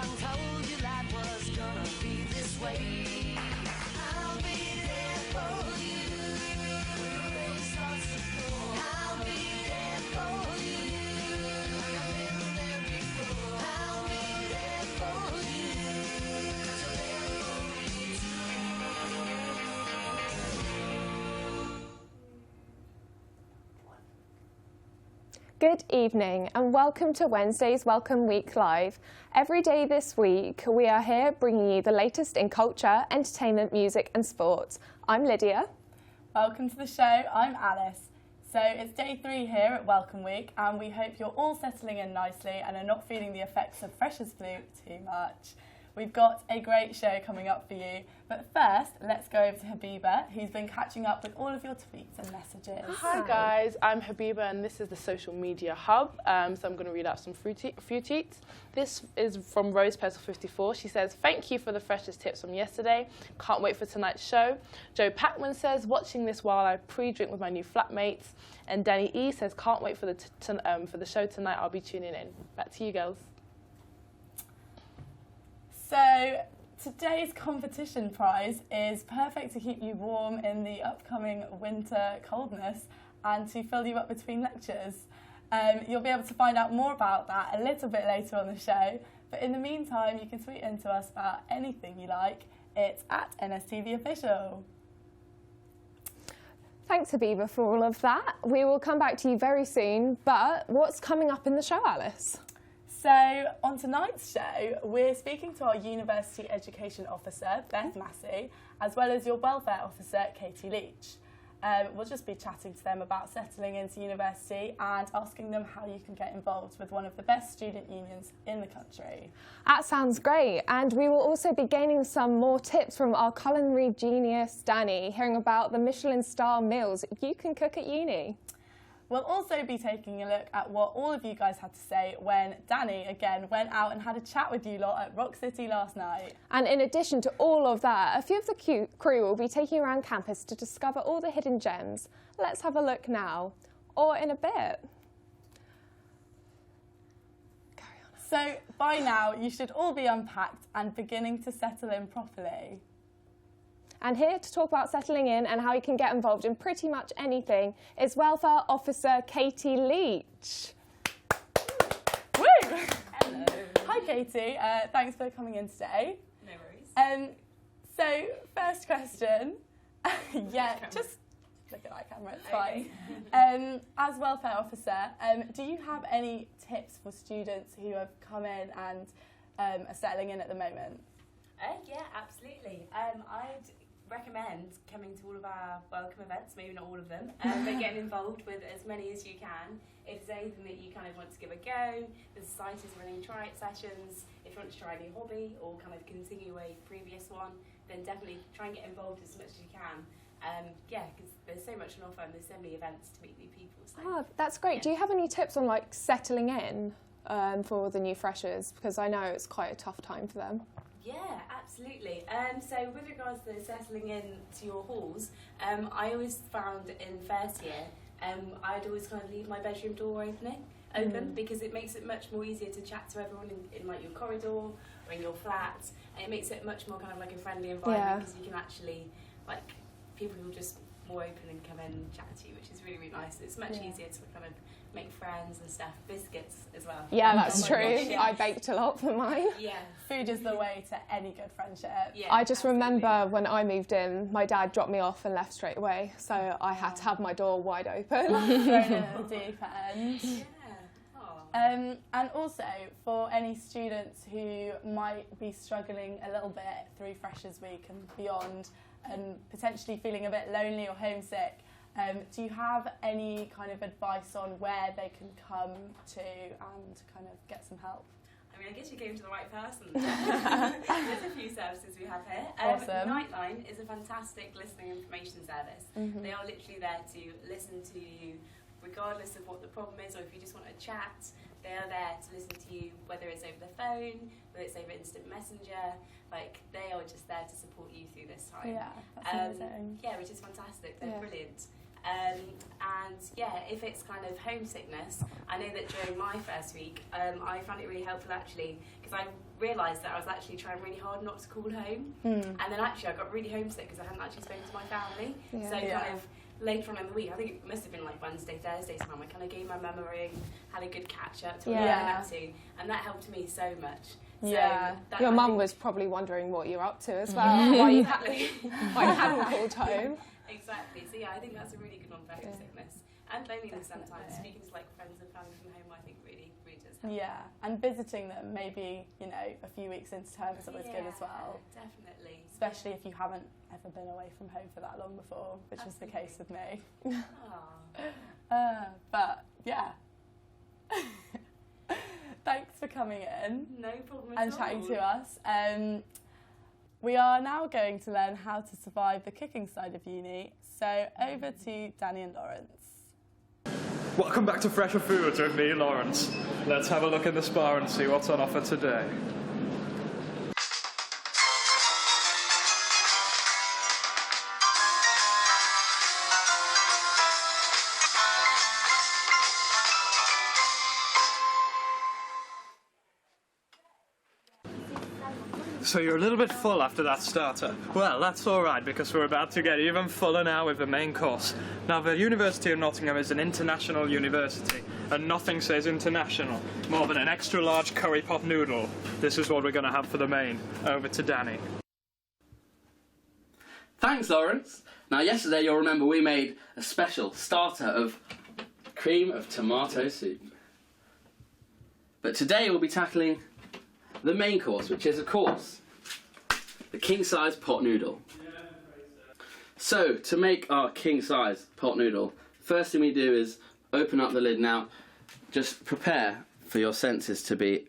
one told you life was gonna be this way. I'll be there for you when the rain starts to pour. I'll be there for you like I've been there before. I'll be there for you 'cause you're there for me too. Good evening and welcome to Wednesday's Welcome Week Live. Every day this week we are here bringing you the latest in culture, entertainment, music and sports. I'm Lydia. Welcome to the show, I'm Alice. So it's day 3 here at Welcome Week and we hope you're all settling in nicely and are not feeling the effects of freshers' flu too much. We've got a great show coming up for you, but first let's go over to Habiba, who's been catching up with all of your tweets and messages. Hi guys, I'm Habiba and this is the social media hub. So I'm going to read out some few tweets. This is from Rose Petal 54. She says, thank you for the freshest tips from yesterday. Can't wait for tonight's show. Joe Packman says, watching this while I pre-drink with my new flatmates. And Danny E says, can't wait for the show tonight. I'll be tuning in. Back to you girls. So today's competition prize is perfect to keep you warm in the upcoming winter coldness and to fill you up between lectures. You'll be able to find out more about that a little bit later on the show, but in the meantime you can tweet into us about anything you like. It's at NSTV Official. Thanks Habiba for all of that. We will come back to you very soon, but what's coming up in the show, Alice? So on tonight's show, we're speaking to our University Education Officer, Beth Massey, as well as your Welfare Officer, Katie Leach. We'll just be chatting to them about settling into university and asking them how you can get involved with one of the best student unions in the country. That sounds great. And we will also be gaining some more tips from our culinary genius, Danny, hearing about the Michelin star meals you can cook at uni. We'll also be taking a look at what all of you guys had to say when Danny, again, went out and had a chat with you lot at Rock City last night. And in addition to all of that, a few of the crew will be taking around campus to discover all the hidden gems. Let's have a look now, or in a bit. Carry on. So by now, you should all be unpacked and beginning to settle in properly. And here to talk about settling in and how you can get involved in pretty much anything is Welfare Officer Katie Leach. Woo! Hello. Hi Katie, thanks for coming in today. No worries. So first question, yeah, just look at that camera, it's fine. As Welfare Officer, do you have any tips for students who have come in and are settling in at the moment? Yeah, absolutely. I'd recommend coming to all of our welcome events, maybe not all of them, but getting involved with as many as you can. If there's anything that you kind of want to give a go, the society's running try-it sessions. If you want to try a new hobby or kind of continue a previous one, then definitely try and get involved as much as you can. Yeah, because there's so much on offer and there's so many events to meet new people. So. Oh, that's great. Yeah. Do you have any tips on like settling in for the new freshers? Because I know it's quite a tough time for them. Yeah, absolutely. So with regards to settling in to your halls, I always found in first year, I'd always kind of leave my bedroom door open because it makes it much more easier to chat to everyone in like your corridor or in your flat, and it makes it much more kind of like a friendly environment because you can actually, like, people will just more open and come in and chat to you, which is really, really nice. It's much easier to kind of make friends and stuff. Biscuits as well. Yeah, that's true. I baked a lot for mine. Yeah. Food is the way to any good friendship. Yeah, I just remember when I moved in, my dad dropped me off and left straight away, so I had to have my door wide open. Thrown in at the deep end. Yeah. And also, for any students who might be struggling a little bit through Freshers' Week and beyond, and potentially feeling a bit lonely or homesick, do you have any kind of advice on where they can come to and kind of get some help? I mean, I guess you came to the right person. There's a few services we have here. Awesome. Nightline is a fantastic listening information service. Mm-hmm. They are literally there to listen to you regardless of what the problem is, or if you just want to chat, they are there to listen to you, whether it's over the phone, whether it's over instant messenger. Like, they are just there to support you through this time. Yeah, that's amazing. Yeah, which is fantastic. They're brilliant. And yeah, if it's kind of homesickness, I know that during my first week, I found it really helpful actually, because I realised that I was actually trying really hard not to call home. And then actually I got really homesick because I hadn't actually spoken to my family. So kind of later on in the week, I think it must have been like Wednesday, Thursday time, I kind of gave my mum a ring, had a good catch up to what we were up to, and that helped me so much. Yeah, So your mum was probably wondering what you're up to as well, why you hadn't called home. Exactly. So yeah, I think that's a really good one for homesickness and loneliness sometimes. Speaking to like friends and family from home, I think really does help. Yeah, and visiting them maybe, you know, a few weeks into term is always good as well. Definitely. Especially if you haven't ever been away from home for that long before, which is the case with me. But yeah. Thanks for coming in. No problem at all. And chatting to us. We are now going to learn how to survive the cooking side of uni. So over to Danny and Lawrence. Welcome back to Fresher Foods with me, Lawrence. Let's have a look in the spa and see what's on offer today. So you're a little bit full after that starter. Well, that's all right, because we're about to get even fuller now with the main course. Now, the University of Nottingham is an international university, and nothing says international more than an extra large curry pot noodle. This is what we're going to have for the main. Over to Danny. Thanks, Lawrence. Now, yesterday, you'll remember we made a special starter of cream of tomato soup. But today we'll be tackling the main course, which is, of course, the king-size pot noodle. So, to make our king-size pot noodle, the first thing we do is open up the lid. Now, just prepare for your senses to be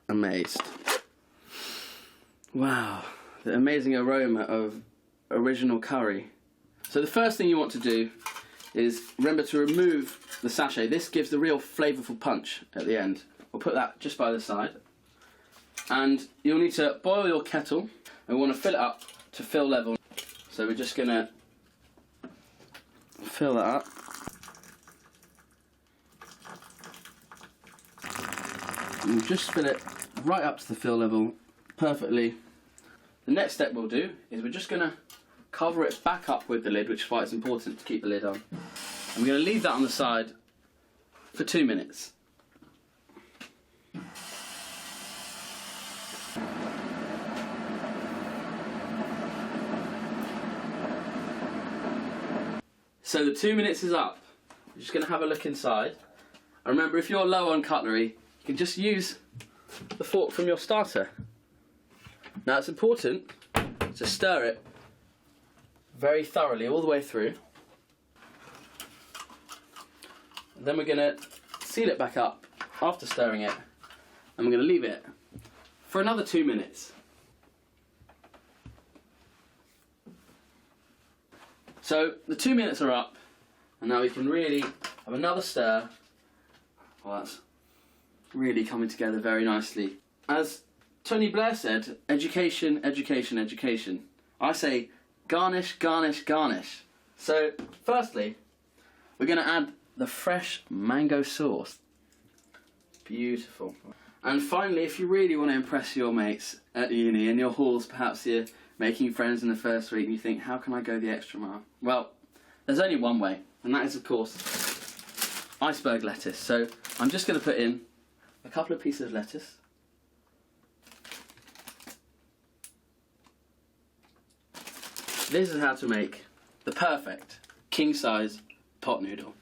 amazed. Wow, the amazing aroma of original curry. So the first thing you want to do is remember to remove the sachet. This gives the real flavourful punch at the end. We'll put that just by the side. And you'll need to boil your kettle, and we want to fill it up to fill level. So we're just going to fill that up. And we'll just fill it right up to the fill level perfectly. The next step we'll do is we're just going to cover it back up with the lid, which is why it's important to keep the lid on. And we're going to leave that on the side for 2 minutes. So the 2 minutes is up. We're just going to have a look inside. And remember, if you're low on cutlery, you can just use the fork from your starter. Now it's important to stir it very thoroughly all the way through. And then we're going to seal it back up after stirring it, and we're going to leave it for another 2 minutes. So the 2 minutes are up, and now we can really have another stir. Well, that's really coming together very nicely. As Tony Blair said, education, education, education. I say garnish, garnish, garnish. So firstly, we're going to add the fresh mango sauce. Beautiful. And finally, if you really want to impress your mates at uni, in your halls, perhaps you're making friends in the first week and you think, how can I go the extra mile? Well, there's only one way, and that is, of course, iceberg lettuce. So I'm just going to put in a couple of pieces of lettuce. This is how to make the perfect king-size pot noodle.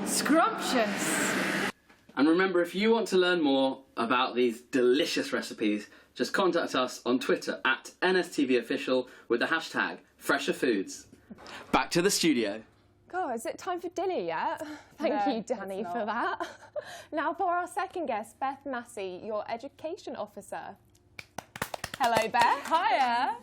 Scrumptious. And remember, if you want to learn more about these delicious recipes, just contact us on Twitter at NSTVOfficial with the hashtag FresherFoods. Back to the studio. God, is it time for dinner yet? Thank you, Danny, for that. Now for our second guest, Beth Massey, your education officer. Hello, Beth. Hiya.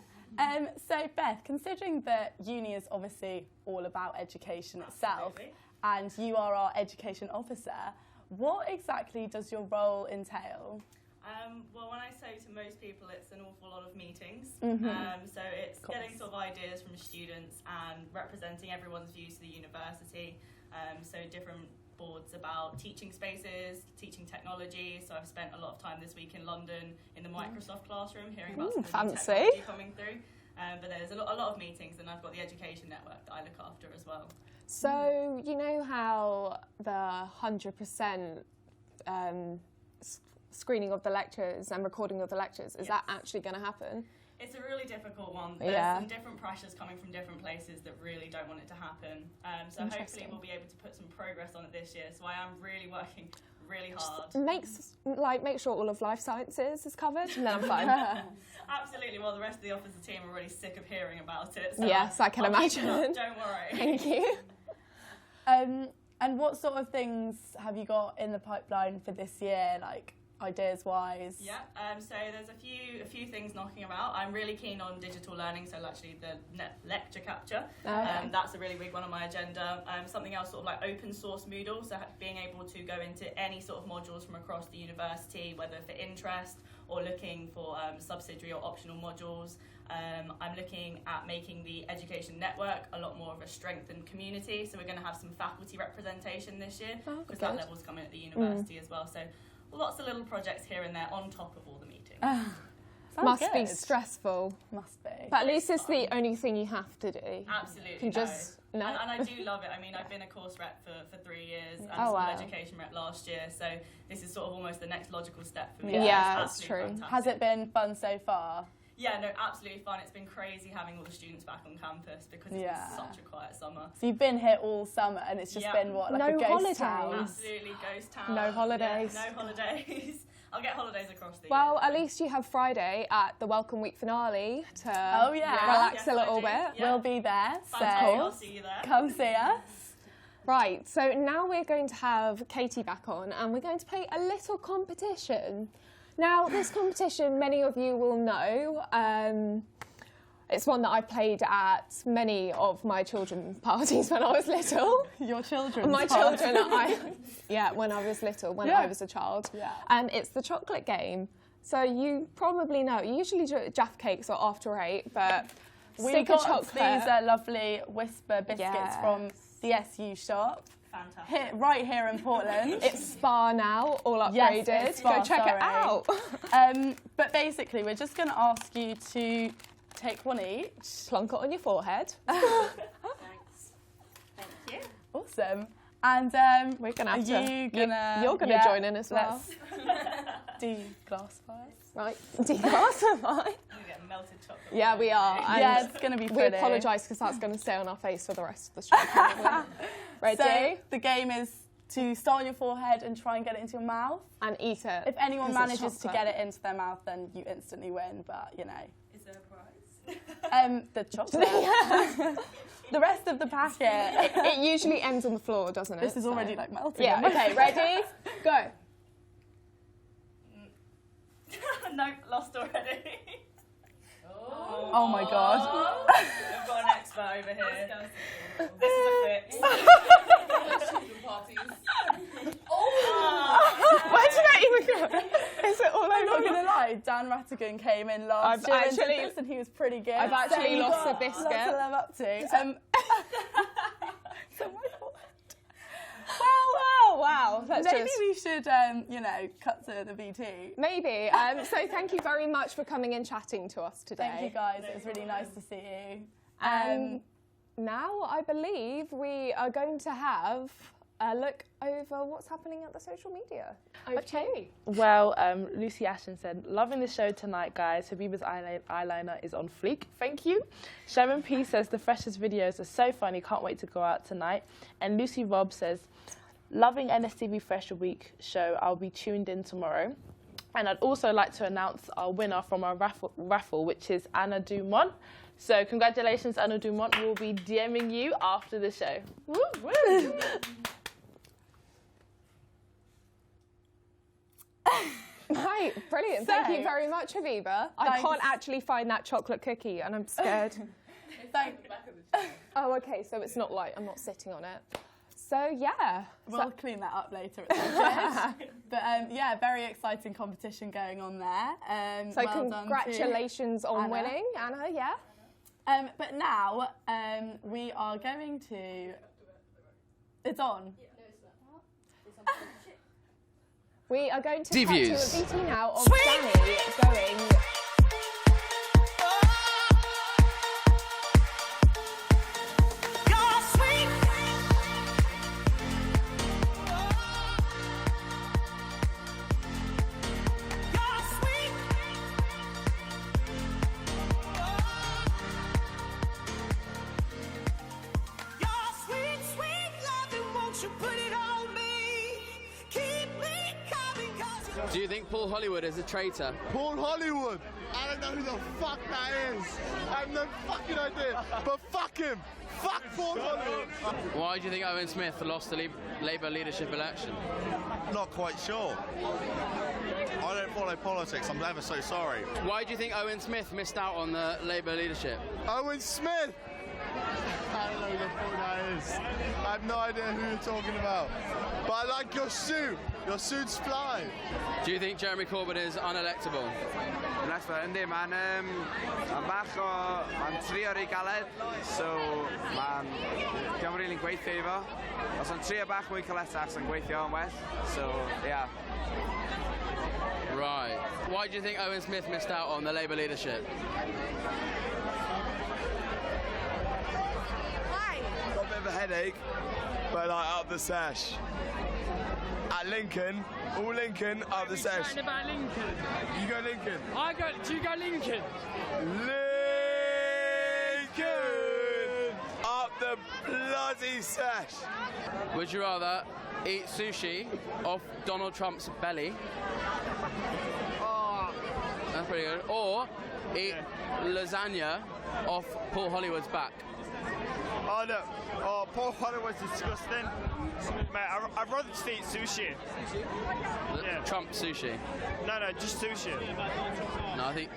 So Beth, considering that uni is obviously all about education itself, and you are our education officer, what exactly does your role entail? Well, when I say to most people, it's an awful lot of meetings. Mm-hmm. So it's getting sort of ideas from students and representing everyone's views to the university. So different boards about teaching spaces, teaching technology. So I've spent a lot of time this week in London in the Microsoft classroom hearing about some of the new fancy. technology coming through. But there's a lot of meetings, and I've got the education network that I look after as well. So you know how the 100% screening of the lectures and recording of the lectures, is that actually going to happen? It's a really difficult one. There's some different pressures coming from different places that really don't want it to happen. So hopefully we'll be able to put some progress on it this year. So I am really working really hard. Make sure all of life sciences is covered, and then I'm fine. Absolutely. Well, the rest of the officer team are already sick of hearing about it. So Yes, I can I'll keep it imagine. up, don't worry. Thank you. And what sort of things have you got in the pipeline for this year, like ideas-wise? Yeah, so there's a few things knocking about. I'm really keen on digital learning, so actually the lecture capture. That's a really big one on my agenda. Something else sort of like open source Moodle, so being able to go into any sort of modules from across the university, whether for interest or looking for subsidiary or optional modules. I'm looking at making the education network a lot more of a strengthened community, so we're going to have some faculty representation this year, because that level's coming at the university as well. So lots of little projects here and there on top of all the meetings. Must be stressful. Must be. But at least it's the only thing you have to do. Absolutely. You just And I do love it. I mean, I've been a course rep for 3 years and school education rep last year, so this is sort of almost the next logical step for me. Yeah, it's that's true. Fantastic. Has it been fun so far? Yeah, no, absolutely fun. It's been crazy having all the students back on campus because it's been such a quiet summer. So you've been here all summer and it's just been what, like No a ghost holidays. town? Absolutely, ghost town. No holidays. Yeah, no holidays. I'll get holidays across the Well, year. at least you have Friday at the Welcome Week finale to relax Yes, a little I do. bit. Yeah. We'll be there, so Fantastic. I'll see you there. come see us. Right, so now we're going to have Katie back on and we're going to play a little competition. Now, this competition, many of you will know. It's one that I played at many of my children's parties when I was little. Your children. My children, when I was little, when I was a child. Yeah. It's the chocolate game. So you probably know, you usually do it at Jaffa Cakes or after 8, but We stick got a chocolate. these lovely Whisper biscuits from the SU shop. Fantastic. Right here in Portland. It's Spa now, all Yes, upgraded. it's Spa, Go check it sorry. out. But basically, we're just going to ask you to take one each. Plonk it on your forehead. Thanks. Thank you. Awesome. And We're gonna have you're gonna join in as well. Let's do glass fires. Right, declassify. You get melted chocolate. Yeah, we are. And Yeah, it's going to be we pretty. apologise because that's going to stay on our face for the rest of the show. Probably. Ready? So the game is to start on your forehead and try and get it into your mouth. And eat it. If anyone 'cause it's manages to chocolate. get it into their mouth, then you instantly win. But you know, Is there a prize? the chocolate. The rest of the packet. It usually ends on the floor, doesn't it? This is So- already like melting. Yeah, okay, ready? Go. Nope, lost already. Oh my god. I've got an expert over here. This is a fix. Where did I even go? Is it all I'm not over? gonna lie, Dan Rattigan came in last I've year actually- into this and he was pretty good. I've actually you've lost got a biscuit. Lots to live up to. So my fault. Wow. Let's Maybe just... we should, cut to the VT. Maybe. So thank you very much for coming and chatting to us today. Thank you guys. It was really nice to see you. Now I believe we are going to have a look over what's happening at the social media. Okay. Well, Lucy Ashton said, loving the show tonight, guys. Habiba's eyeliner is on fleek. Thank you. Sharon P says, the freshest videos are so funny. Can't wait to go out tonight. And Lucy Robb says, loving NSTV Fresher Week show. I'll be tuned in tomorrow. And I'd also like to announce our winner from our raffle, which is Anna Dumont. So congratulations, Anna Dumont. We'll be DMing you after the show. Woo, woo. Right, brilliant. Thank you very much, Habiba. I can't actually find that chocolate cookie and I'm scared. Oh, okay, so it's not like I'm not sitting on it. So yeah, We'll clean that up later at the fridge. But yeah, very exciting competition going on there. so well done to congratulations on Anna. winning, Anna. Yeah. But now we are going to. It's on. We are going to cut Deviews. to a VT now of Danny going. You're sweet. You're sweet. You're sweet, sweet loving. Won't you put it on me? Keep me coming, 'cause you're Do you think Paul Hollywood is a traitor? Paul Hollywood. I don't know who the fuck that is. I have no fucking idea. But fuck him. Fuck Paul Hollywood. Why do you think Owen Smith lost the Labour leadership election? Not quite sure. I don't follow politics. I'm ever so sorry. Why do you think Owen Smith missed out on the Labour leadership? Owen Smith. I don't know who the fuck that is. I have no idea who you're talking about. But I like your suit. Your suit's fly. Do you think Jeremy Corbyn is unelectable? Nes fe, yndi, mae'n bach o, mae'n trio rhy galed, so mae'n Cymru rili'n gweithio i fo. Os o'n trio bach mwy caletach, sy'n gweithio yn well, so, yeah. Right. Why do you think Owen Smith missed out on the Labour leadership? Got a bit of a headache, but like up the sesh. At Lincoln, all Lincoln, up the sesh. about Lincoln. You go Lincoln. Do you go Lincoln? Lincoln! Up the bloody sesh. Would you rather eat sushi off Donald Trump's belly? Oh, That's pretty good. Or eat lasagna off Paul Hollywood's back? oh no. Oh, Paul Hollywood's disgusting. Mate, I'd rather just eat sushi. Yeah. Trump sushi? No, just sushi. No, I think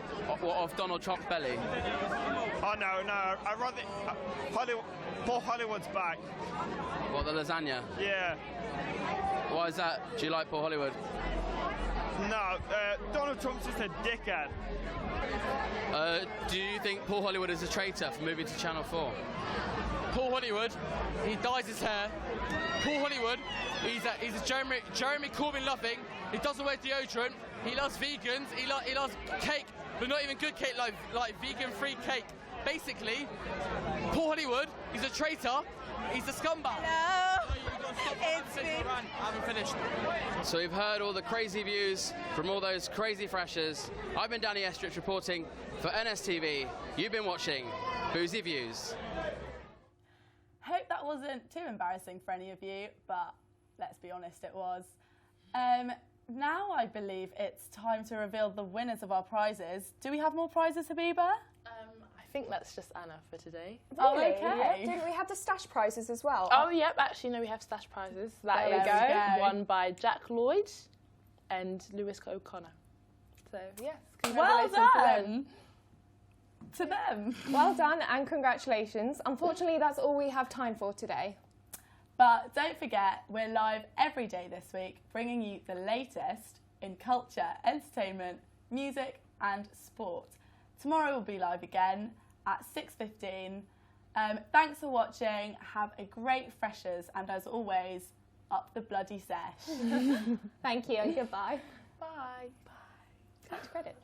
off Donald Trump's belly. Oh no, I'd rather Paul Hollywood's back. What, the lasagna? Yeah. Why is that? Do you like Paul Hollywood? No, Donald Trump's just a dickhead. Do you think Paul Hollywood is a traitor for moving to Channel 4? Paul Hollywood, he dyes his hair. Paul Hollywood, he's a Jeremy Corbyn loving. He doesn't wear deodorant. He loves vegans. He loves cake, but not even good cake, like vegan-free cake. Basically, Paul Hollywood, he's a traitor. He's a scumbag. No, it's me. I haven't finished. So we've heard all the crazy views from all those crazy freshers. I've been Danny Estridge reporting for NSTV. You've been watching Boozy Views. Hope that wasn't too embarrassing for any of you, but let's be honest, it was. Now I believe it's time to reveal the winners of our prizes. Do we have more prizes, Habiba? I think that's just Anna for today. Oh, Really? okay. Didn't we have the stash prizes as well? Oh, yep, actually, no, we have stash prizes. That There we is go. won by Jack Lloyd and Lewis O'Connor. So, yes, Well congratulations to them. done to them. Well done and congratulations. Unfortunately, that's all we have time for today. But don't forget, we're live every day this week, bringing you the latest in culture, entertainment, music and sport. Tomorrow we'll be live again at 6:15. Thanks for watching. Have a great freshers, and as always, up the bloody sesh. Thank you and goodbye. Bye. Credit.